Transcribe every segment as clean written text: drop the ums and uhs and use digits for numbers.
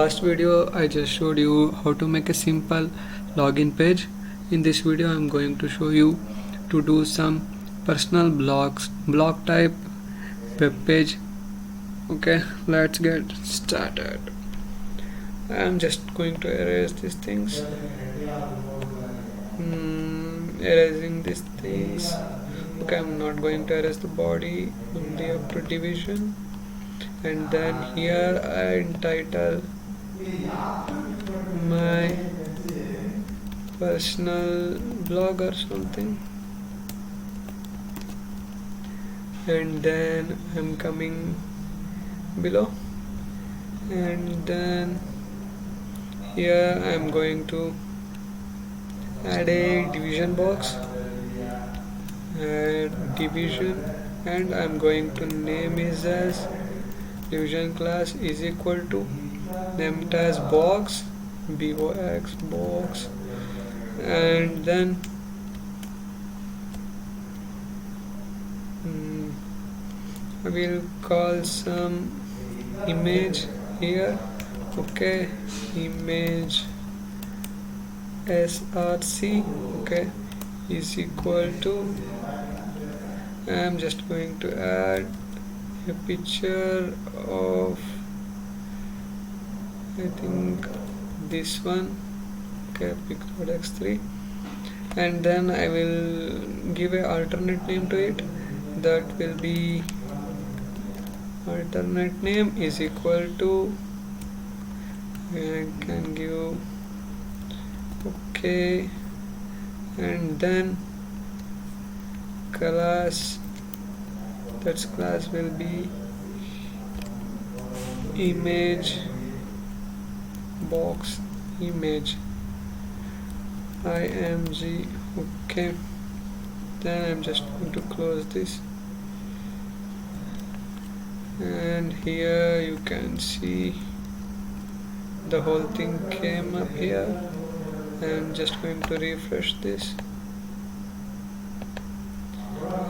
Last video I just showed you how to make a simple login page. In this video I'm going to show you to do some personal blog type web page. Okay, let's get started. I'm just going to erase these things. Erasing these things. Okay, I'm not going to erase the body, only up to division. And then here I entitle my personal blog or something, and then I'm coming below, and then here I'm going to add a division box, add division, and I'm going to name it as division class is equal to name it as box, box box, and then I will call some image here. Okay, image src, okay, is equal to, I'm just going to add a picture of, I think this one, okay, Pixel X3, and then I will give a alternate name to it. That will be alternate name is equal to, I can give, okay, and then class, that class will be image box image img. Okay, then I'm just going to close this, and here you can see the whole thing came up here. I'm just going to refresh this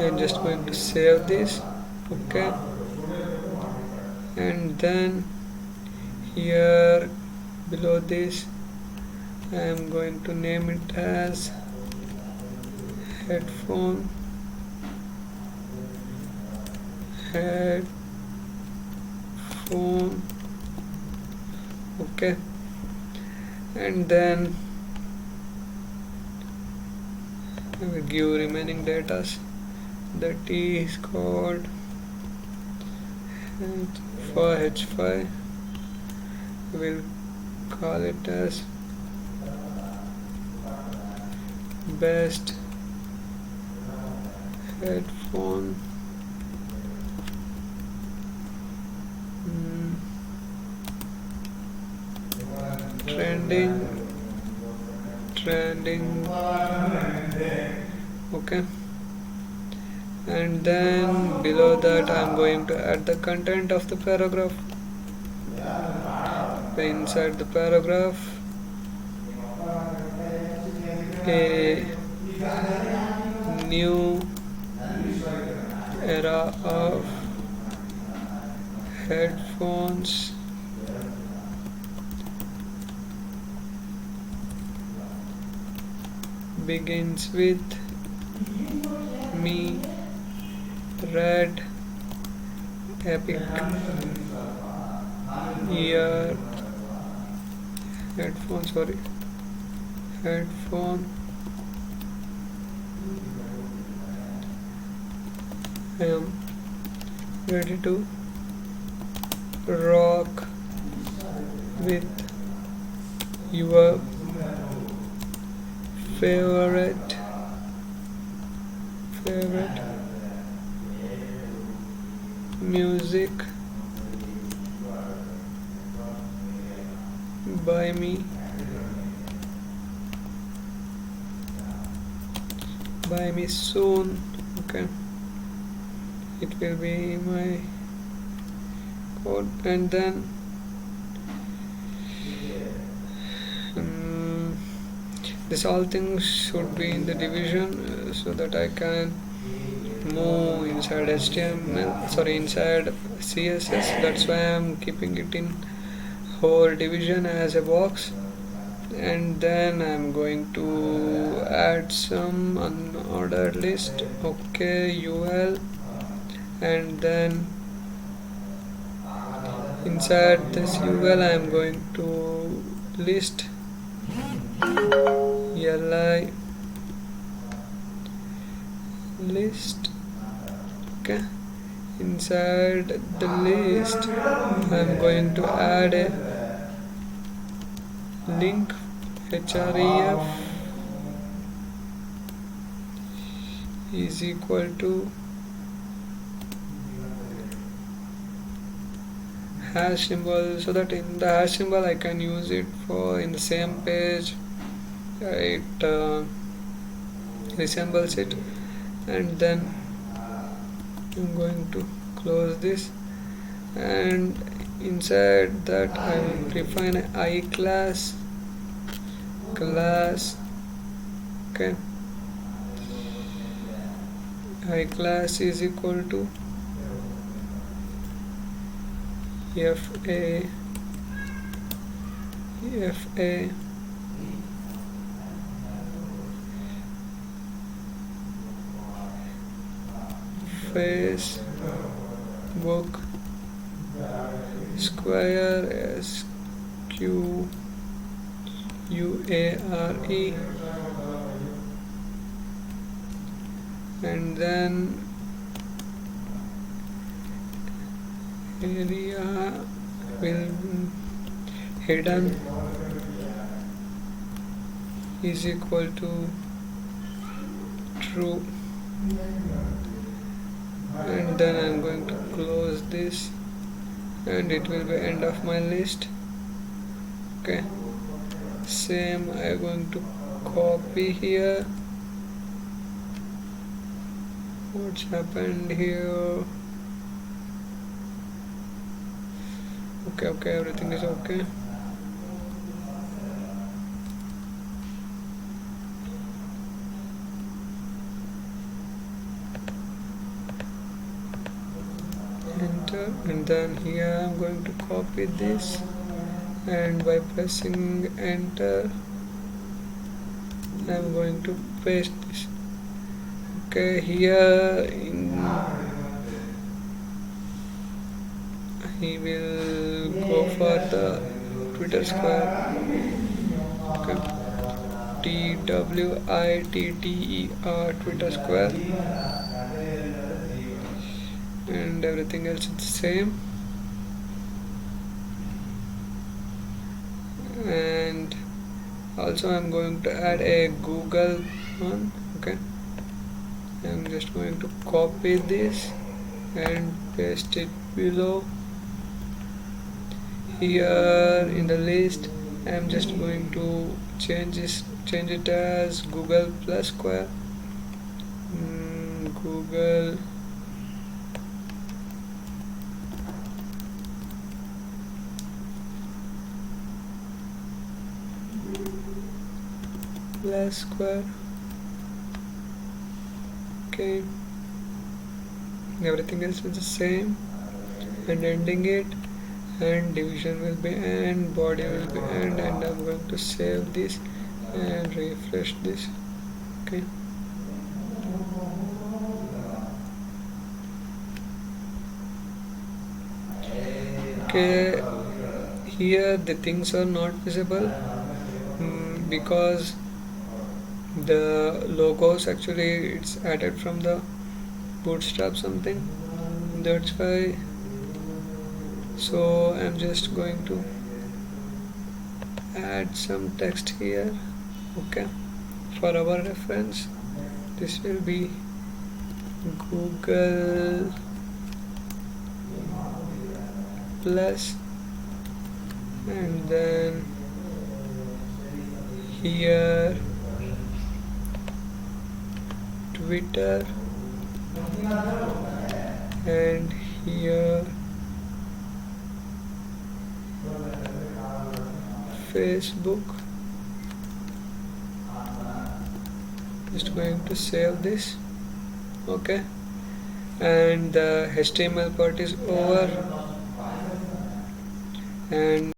and just going to save this. Okay, and then here below this I am going to name it as headphone, okay, and then I will give remaining data, that is called, and for h5 we will call it as best headphone trending, okay, and then below that I'm going to add the content of the paragraph. Inside the paragraph, a new era of headphones begins with me, red epic ear headphone I am ready to rock with your favorite music by me soon. Okay, it will be my code, and then this all things should be in the division, so that I can move inside HTML, inside CSS. That's why I'm keeping it in whole division as a box, and then I'm going to add some unordered list. Okay, UL, and then inside this UL I'm going to list li list. Okay, inside the list I'm going to add a link href is equal to hash symbol, so that in the hash symbol I can use it for in the same page. It resembles it, and then I'm going to close this, and inside that I will define an I class. Okay, I class is equal to fa Facebook Square SQUARE, and then area will hidden is equal to true, and then I'm going to close this, and it will be end of my list. Okay, same I'm going to copy here. What's happened here? Okay, everything is okay. Enter, and then here I'm going to copy this, and by pressing enter I'm going to paste this. Okay, here he will go for the Twitter Square. Okay, TWITTER Twitter Square, and everything else is the same. And also I'm going to add a Google one. Okay, I'm just going to copy this and paste it below. Here in the list I'm just going to change it as Google plus Square. Google plus Square. Okay, everything else is the same, and ending it, and division will be end, body will be end, and I'm going to save this and refresh this. Okay, here the things are not visible because the logos actually it's added from the bootstrap something, that's why. So I'm just going to add some text here. Okay, for our reference this will be Google plus, and then here Twitter, and here Facebook. Just going to save this. Okay, and the HTML part is over, and